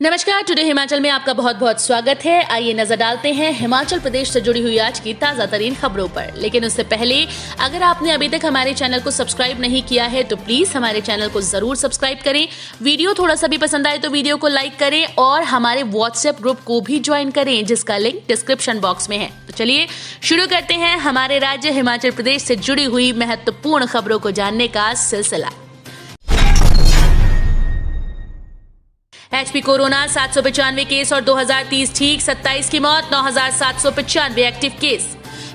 नमस्कार, टुडे हिमाचल में आपका बहुत बहुत स्वागत है। आइए नजर डालते हैं हिमाचल प्रदेश से जुड़ी हुई आज की ताजा तरीन खबरों पर। लेकिन उससे पहले अगर आपने अभी तक हमारे चैनल को सब्सक्राइब नहीं किया है तो प्लीज हमारे चैनल को जरूर सब्सक्राइब करें। वीडियो थोड़ा सा भी पसंद आए तो वीडियो को लाइक करें और हमारे व्हाट्सएप ग्रुप को भी ज्वाइन करें, जिसका लिंक डिस्क्रिप्शन बॉक्स में है। तो चलिए शुरू करते हैं हमारे राज्य हिमाचल प्रदेश से जुड़ी हुई महत्वपूर्ण खबरों को जानने का सिलसिला। एचपी कोरोना 795 केस और 2030 ठीक, 27 की मौत, 9795 एक्टिव केस।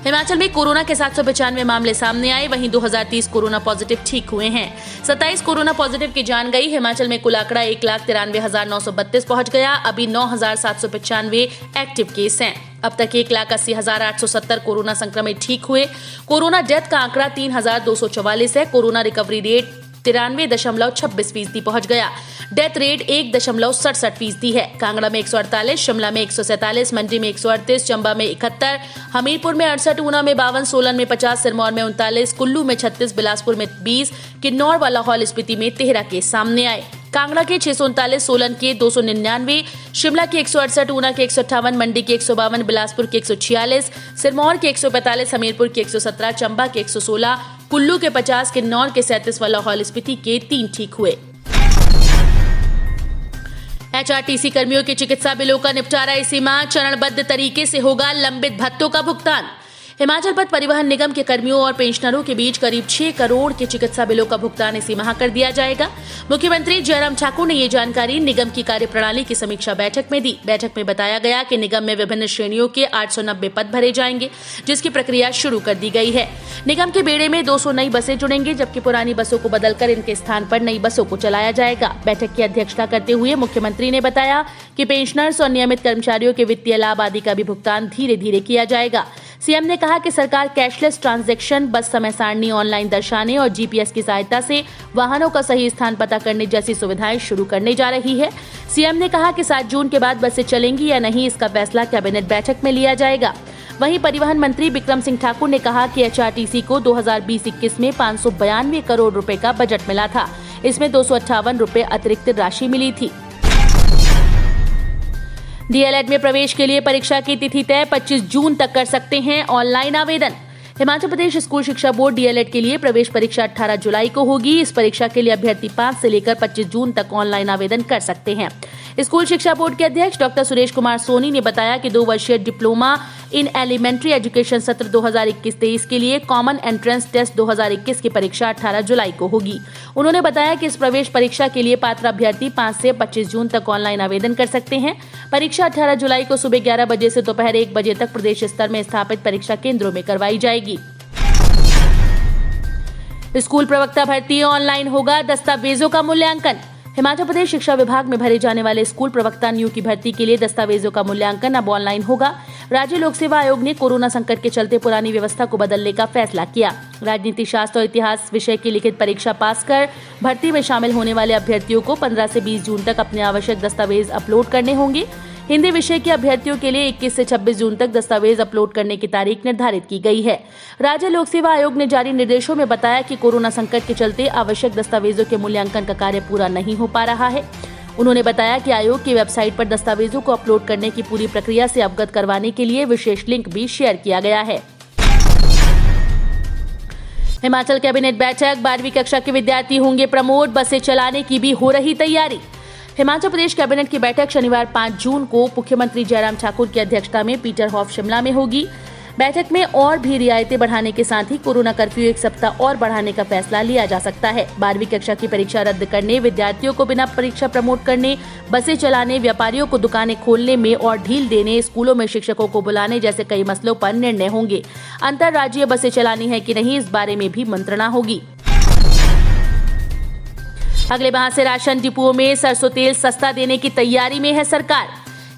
हिमाचल में कोरोना के 795 मामले सामने आए, वहीं 2030 कोरोना पॉजिटिव ठीक हुए हैं। 27 कोरोना पॉजिटिव की जान गई। हिमाचल में कुल आंकड़ा 1,93,932 पहुंच गया। अभी 9,795 एक्टिव केस हैं। अब तक 1,80,870 कोरोना संक्रमित ठीक हुए। कोरोना डेथ का आंकड़ा 3,244 है। कोरोना रिकवरी रेट 93.26% पहुंच गया। डेथ रेट 1.67% है। कांगड़ा में 148, शिमला में 147, मंडी में 138, चंबा में 71, हमीरपुर में 68, ऊना में 52, सोलन में 50, सिरमौर में 39, कुल्लू में 36, बिलासपुर में 20, किन्नौर व लाहौल स्पीति में 13 केस सामने आए। कांगड़ा के 639, सोलन के 299, शिमला के 168, ऊना के 158, मंडी के 152, बिलासपुर के 146, सिरमौर के 145, हमीरपुर के 117, चंबा के 116, कुल्लू के 50, किन्नौर के 37 व लाहौल स्पीति के 3 ठीक हुए। एचआरटीसी कर्मियों के चिकित्सा बिलों का निपटारा इसी माह चरणबद्ध तरीके से होगा। लंबित भत्तों का भुगतान। हिमाचल पथ परिवहन निगम के कर्मियों और पेंशनरों के बीच करीब 6 करोड़ के चिकित्सा बिलों का भुगतान इसी माह कर दिया जाएगा। मुख्यमंत्री जयराम ठाकुर ने ये जानकारी निगम की कार्यप्रणाली की समीक्षा बैठक में दी। बैठक में बताया गया कि निगम में विभिन्न श्रेणियों के 890 पद भरे जाएंगे, जिसकी प्रक्रिया शुरू कर दी गई है। निगम के बेड़े में 200 नई बसें जुड़ेंगी, जबकि पुरानी बसों को बदलकर इनके स्थान पर नई बसों को चलाया जाएगा। बैठक की अध्यक्षता करते हुए मुख्यमंत्री ने बताया कि पेंशनर्स और नियमित कर्मचारियों के वित्तीय लाभ आदि का भी भुगतान धीरे धीरे किया जाएगा। सीएम ने कहा कि सरकार कैशलेस ट्रांजैक्शन, बस समय सारणी ऑनलाइन दर्शाने और जीपीएस की सहायता से वाहनों का सही स्थान पता करने जैसी सुविधाएं शुरू करने जा रही है। सीएम ने कहा कि 7 जून के बाद बसें चलेंगी या नहीं, इसका फैसला कैबिनेट बैठक में लिया जाएगा। वहीं परिवहन मंत्री बिक्रम सिंह ठाकुर ने कहा कि एचआरटीसी को 2020-21 में 592 करोड़ रुपए का बजट मिला था। इसमें 258 रुपए अतिरिक्त राशि मिली थी। डीएलएड में प्रवेश के लिए परीक्षा की तिथि तय, 25 जून तक कर सकते हैं ऑनलाइन आवेदन। हिमाचल प्रदेश स्कूल शिक्षा बोर्ड डीएलएड के लिए प्रवेश परीक्षा 18 जुलाई को होगी। इस परीक्षा के लिए अभ्यर्थी 5 से लेकर 25 जून तक ऑनलाइन आवेदन कर सकते हैं। स्कूल शिक्षा बोर्ड के अध्यक्ष डॉक्टर सुरेश कुमार सोनी ने बताया कि 2 वर्षीय डिप्लोमा इन एलिमेंट्री एजुकेशन सत्र 2021-23 के लिए कॉमन एंट्रेंस टेस्ट 2021 की परीक्षा 18 जुलाई को होगी। उन्होंने बताया कि इस प्रवेश परीक्षा के लिए पात्र अभ्यर्थी 5 से 25 जून तक ऑनलाइन आवेदन कर सकते हैं। परीक्षा 18 जुलाई को सुबह 11 बजे से दोपहर 1 बजे तक प्रदेश स्तर में स्थापित परीक्षा केंद्रों में करवाई जाएगी। स्कूल प्रवक्ता भर्ती ऑनलाइन होगा, दस्तावेजों का मूल्यांकन। हिमाचल प्रदेश शिक्षा विभाग में भरे जाने वाले स्कूल प्रवक्ता न्यू की भर्ती के लिए दस्तावेजों का मूल्यांकन अब ऑनलाइन होगा। राज्य लोक सेवा आयोग ने कोरोना संकट के चलते पुरानी व्यवस्था को बदलने का फैसला किया। राजनीति शास्त्र और इतिहास विषय की लिखित परीक्षा पास कर भर्ती में शामिल होने वाले अभ्यर्थियों को 15 से 20 जून तक अपने आवश्यक दस्तावेज अपलोड करने होंगे। हिंदी विषय के अभ्यर्थियों के लिए 21 से 26 जून तक दस्तावेज अपलोड करने की तारीख निर्धारित की गई है। राज्य लोक सेवा आयोग ने जारी निर्देशों में बताया कि कोरोना संकट के चलते आवश्यक दस्तावेजों के मूल्यांकन का कार्य पूरा नहीं हो पा रहा है। उन्होंने बताया कि आयोग की वेबसाइट पर दस्तावेजों को अपलोड करने की पूरी प्रक्रिया से अवगत करवाने के लिए विशेष लिंक भी शेयर किया गया है। हिमाचल कैबिनेट बैठक, 12वीं कक्षा के विद्यार्थी होंगे प्रमोट, बसें चलाने की भी हो रही तैयारी। हिमाचल प्रदेश कैबिनेट की बैठक शनिवार 5 जून को मुख्यमंत्री जयराम ठाकुर की अध्यक्षता में पीटर हॉफ शिमला में होगी। बैठक में और भी रियायतें बढ़ाने के साथ ही कोरोना कर्फ्यू 1 सप्ताह और बढ़ाने का फैसला लिया जा सकता है। 12वीं कक्षा की परीक्षा रद्द करने, विद्यार्थियों को बिना परीक्षा प्रमोट करने, बसें चलाने, व्यापारियों को दुकानें खोलने में और ढील देने, स्कूलों में शिक्षकों को बुलाने जैसे कई मसलों पर निर्णय होंगे। अंतर्राज्यीय बसें चलानी है कि नहीं, इस बारे में भी मंत्रणा होगी। अगले माह से राशन डिपुओं में सरसों तेल सस्ता देने की तैयारी में है सरकार।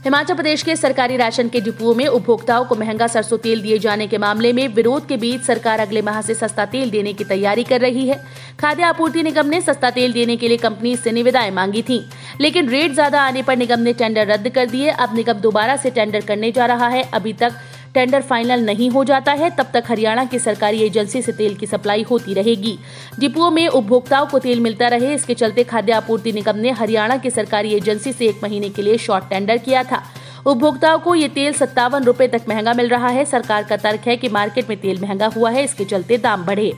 हिमाचल प्रदेश के सरकारी राशन के डिपुओं में उपभोक्ताओं को महंगा सरसों तेल दिए जाने के मामले में विरोध के बीच सरकार अगले माह से सस्ता तेल देने की तैयारी कर रही है। खाद्य आपूर्ति निगम ने सस्ता तेल देने के लिए कंपनी से निविदाएं मांगी थी, लेकिन रेट ज्यादा आने पर निगम ने टेंडर रद्द कर दिए। अब निगम दोबारा से टेंडर करने जा रहा है। अभी तक टेंडर फाइनल नहीं हो जाता है तब तक हरियाणा की सरकारी एजेंसी से तेल की सप्लाई होती रहेगी। डिपुओं में उपभोक्ताओं को तेल मिलता रहे, इसके चलते खाद्य आपूर्ति निगम ने हरियाणा की सरकारी एजेंसी से 1 महीने के लिए शॉर्ट टेंडर किया था। उपभोक्ताओं को ये तेल 57 रुपए तक महंगा मिल रहा है। सरकार का तर्क है कि मार्केट में तेल महंगा हुआ है, इसके चलते दाम बढ़े।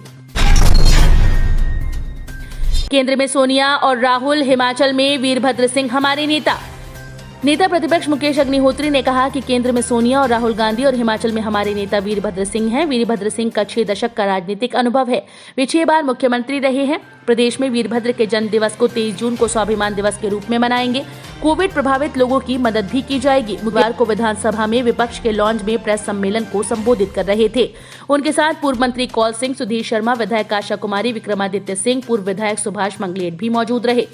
केंद्र में सोनिया और राहुल, हिमाचल में वीरभद्र सिंह हमारे नेता प्रतिपक्ष मुकेश अग्निहोत्री ने कहा कि केंद्र में सोनिया और राहुल गांधी और हिमाचल में हमारे नेता वीरभद्र सिंह हैं। वीरभद्र सिंह का 6 दशक का राजनीतिक अनुभव है। वे 6 बार मुख्यमंत्री रहे हैं। प्रदेश में वीरभद्र के जन्म दिवस को 23 जून को स्वाभिमान दिवस के रूप में मनाएंगे। कोविड प्रभावित लोगों की मदद भी की जाएगी। बुधवार को विधानसभा में विपक्ष के लॉन्च में प्रेस सम्मेलन को संबोधित कर रहे थे। उनके साथ पूर्व मंत्री कौल सिंह, सुधीर शर्मा, विधायक आशा कुमारी, विक्रमादित्य सिंह, पूर्व विधायक सुभाष मंगलेट भी मौजूद रहे।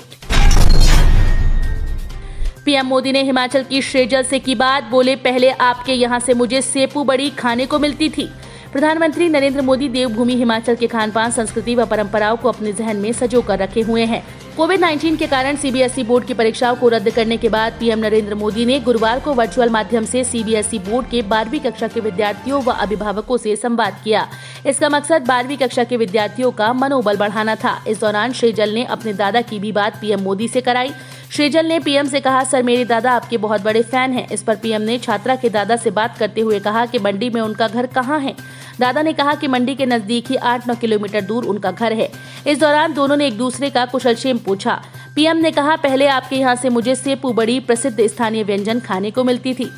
पीएम मोदी ने हिमाचल की श्रेजल से की बात, बोले पहले आपके यहाँ से मुझे सेपू बड़ी खाने को मिलती थी। प्रधानमंत्री नरेंद्र मोदी देवभूमि हिमाचल के खान-पान, संस्कृति व परंपराओं को अपने जहन में संजोकर रखे हुए हैं। कोविड-19 के कारण सीबीएसई बोर्ड की परीक्षाओं को रद्द करने के बाद पीएम नरेंद्र मोदी ने गुरुवार को वर्चुअल माध्यम से सीबीएसई बोर्ड के 12वीं कक्षा के विद्यार्थियों व अभिभावकों से संवाद किया। इसका मकसद 12वीं कक्षा के विद्यार्थियों का मनोबल बढ़ाना था। इस दौरान श्रीजल ने अपने दादा की भी बात पीएम मोदी से कराई। श्रीजल ने पीएम से कहा, सर मेरे दादा आपके बहुत बड़े फैन हैं। इस पर पीएम ने छात्रा के दादा से बात करते हुए कहा कि मंडी में उनका घर कहाँ है। दादा ने कहा कि मंडी के नजदीक ही 8-9 किलोमीटर दूर उनका घर है। इस दौरान दोनों ने एक दूसरे का कुशलक्षेम पूछा। पीएम ने कहा, पहले आपके यहाँ से मुझे सेपू बड़ी प्रसिद्ध स्थानीय व्यंजन खाने को मिलती थी।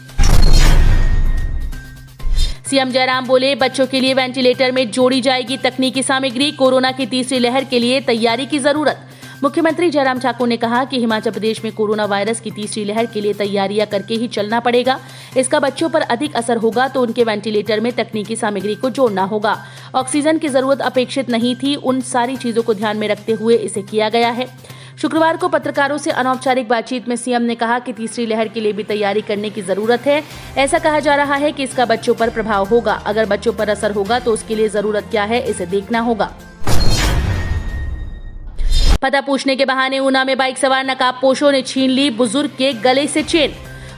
सीएम जयराम बोले, बच्चों के लिए वेंटिलेटर में जोड़ी जाएगी तकनीकी सामग्री, कोरोना की तीसरी लहर के लिए तैयारी की जरूरत। मुख्यमंत्री जयराम ठाकुर ने कहा कि हिमाचल प्रदेश में कोरोना वायरस की तीसरी लहर के लिए तैयारियां करके ही चलना पड़ेगा। इसका बच्चों पर अधिक असर होगा तो उनके वेंटिलेटर में तकनीकी सामग्री को जोड़ना होगा। ऑक्सीजन की जरूरत अपेक्षित नहीं थी, उन सारी चीजों को ध्यान में रखते हुए इसे किया गया है। शुक्रवार को पत्रकारों से अनौपचारिक बातचीत में सीएम ने कहा कि तीसरी लहर के लिए भी तैयारी करने की जरूरत है। ऐसा कहा जा रहा है कि इसका बच्चों पर प्रभाव होगा। अगर बच्चों पर असर होगा तो उसके लिए जरूरत क्या है, इसे देखना होगा। पता पूछने के बहाने ऊना में बाइक सवार नकाबपोशों ने छीन ली बुजुर्ग के गले से चेन।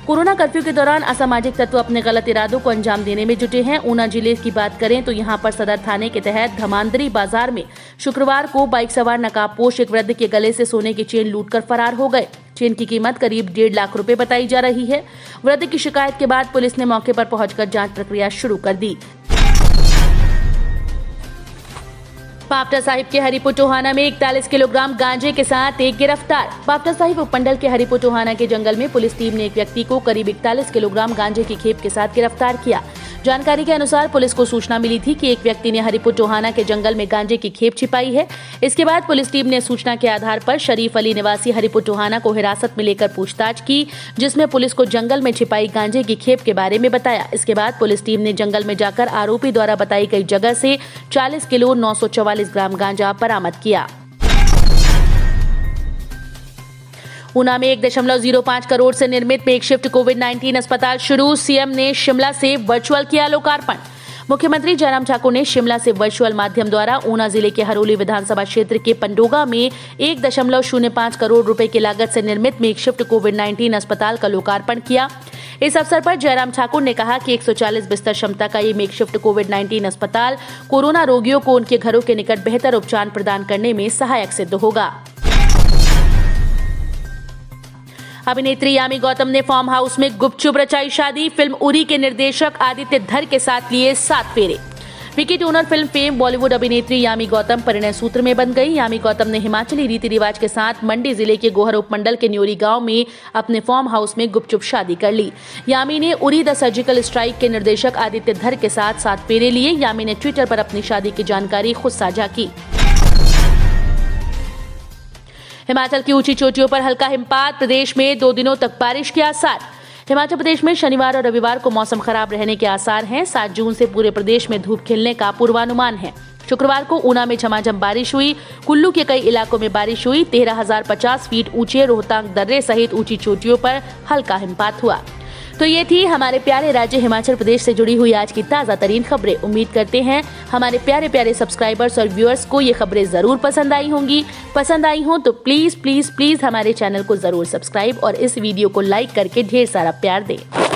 कोरोना कर्फ्यू के दौरान असामाजिक तत्व अपने गलत इरादों को अंजाम देने में जुटे हैं। ऊना जिले की बात करें तो यहां पर सदर थाने के तहत धमांदरी बाजार में शुक्रवार को बाइक सवार नकाबपोश एक वृद्ध के गले से सोने की चेन लूटकर फरार हो गए। चेन की कीमत करीब 1.5 लाख रुपए बताई जा रही है। वृद्ध की शिकायत के बाद पुलिस ने मौके पर पहुंचकर जांच प्रक्रिया शुरू कर दी। पावटा साहिब के हरिपुर टोहाना में 41 किलोग्राम गांजे के साथ एक गिरफ्तार। पावटा साहिब उपमंडल के हरिपुर टोहाना के जंगल में पुलिस टीम ने एक व्यक्ति को करीब 41 किलोग्राम गांजे की खेप के साथ गिरफ्तार किया। जानकारी के अनुसार पुलिस को सूचना मिली थी कि एक व्यक्ति ने हरिपुर टोहाना के जंगल में गांजे की खेप छिपाई है। इसके बाद पुलिस टीम ने सूचना के आधार पर शरीफ अली निवासी हरिपुर टोहाना को हिरासत में लेकर पूछताछ की, जिसमें पुलिस को जंगल में छिपाई गांजे की खेप के बारे में बताया। इसके बाद पुलिस टीम ने जंगल में जाकर आरोपी द्वारा बताई गई जगह से 40 किलो 944 ग्राम गांजा बरामद किया। ऊना में 1.05 करोड़ से निर्मित मेकशिफ्ट कोविड-19 अस्पताल शुरू। सीएम ने शिमला से वर्चुअल किया लोकार्पण। मुख्यमंत्री जयराम ठाकुर ने शिमला से वर्चुअल माध्यम द्वारा ऊना जिले के हरोली विधानसभा क्षेत्र के पंडोगा में 1.05 करोड़ रुपए की लागत से निर्मित मेकशिफ्ट कोविड-19 अस्पताल का लोकार्पण किया। इस अवसर पर जयराम ठाकुर ने कहा कि 140 बिस्तर क्षमता का ये मेकशिफ्ट कोविड-19 अस्पताल कोरोना रोगियों को उनके घरों के निकट बेहतर उपचार प्रदान करने में सहायक सिद्ध होगा। अभिनेत्री यामी गौतम ने फार्म हाउस में गुपचुप रचाई शादी। फिल्म उरी के निर्देशक आदित्य धर के साथ लिए 7 फेरे। Wicket owner film fame Bollywood अभिनेत्री यामी गौतम परिणय सूत्र में बन गई। यामी गौतम ने हिमाचली रीति रिवाज के साथ मंडी जिले के गोहर उपमंडल के न्योरी गांव में अपने फार्म हाउस में गुपचुप शादी कर ली। यामी ने उरी द सर्जिकल स्ट्राइक के निर्देशक आदित्य धर के साथ 7 फेरे लिए। यामी ने ट्विटर पर अपनी शादी की जानकारी खुद साझा की। हिमाचल की ऊंची चोटियों पर हल्का हिमपात, प्रदेश में 2 दिनों तक बारिश के आसार। हिमाचल प्रदेश में शनिवार और रविवार को मौसम खराब रहने के आसार हैं। 7 जून से पूरे प्रदेश में धूप खिलने का पूर्वानुमान है। शुक्रवार को ऊना में झमाझम बारिश हुई। कुल्लू के कई इलाकों में बारिश हुई। 13,050 फीट ऊंचे रोहतांग दर्रे सहित ऊंची चोटियों पर हल्का हिमपात हुआ। तो ये थी हमारे प्यारे राज्य हिमाचल प्रदेश से जुड़ी हुई आज की ताज़ा तरीन खबरें। उम्मीद करते हैं हमारे प्यारे प्यारे सब्सक्राइबर्स और व्यूअर्स को ये खबरें जरूर पसंद आई होंगी। पसंद आई हो तो प्लीज प्लीज प्लीज हमारे चैनल को जरूर सब्सक्राइब और इस वीडियो को लाइक करके ढेर सारा प्यार दें।